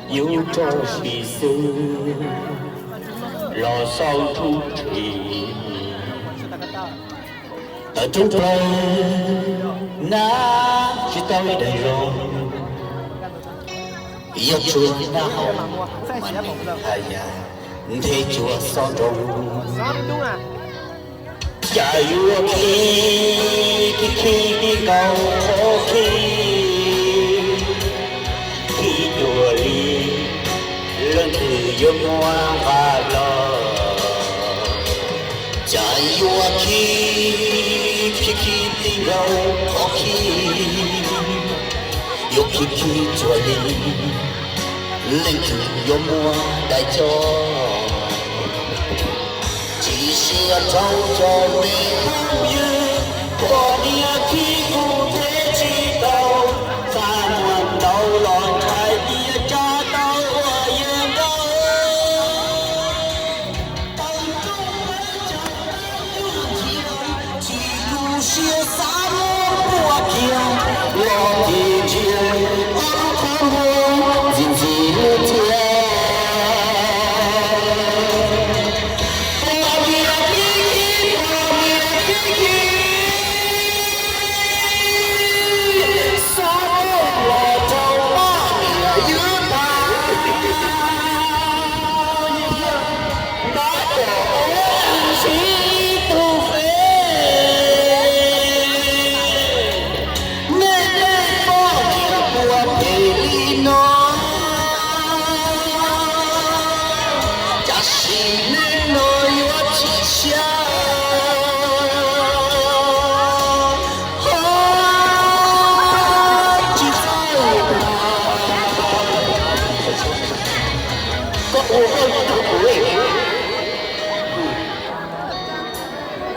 有朝夕事，老少出题。中国那知道的容，要做那好，哎呀，你做上中。假如我去高去。有我哈喽，假如我去的高去，有做你，冷去有我带走，即使要走走没风雨，我你要去不得知道，咱们都浪开的家道我也高。些沙漠不平，我的天，空空静静天。我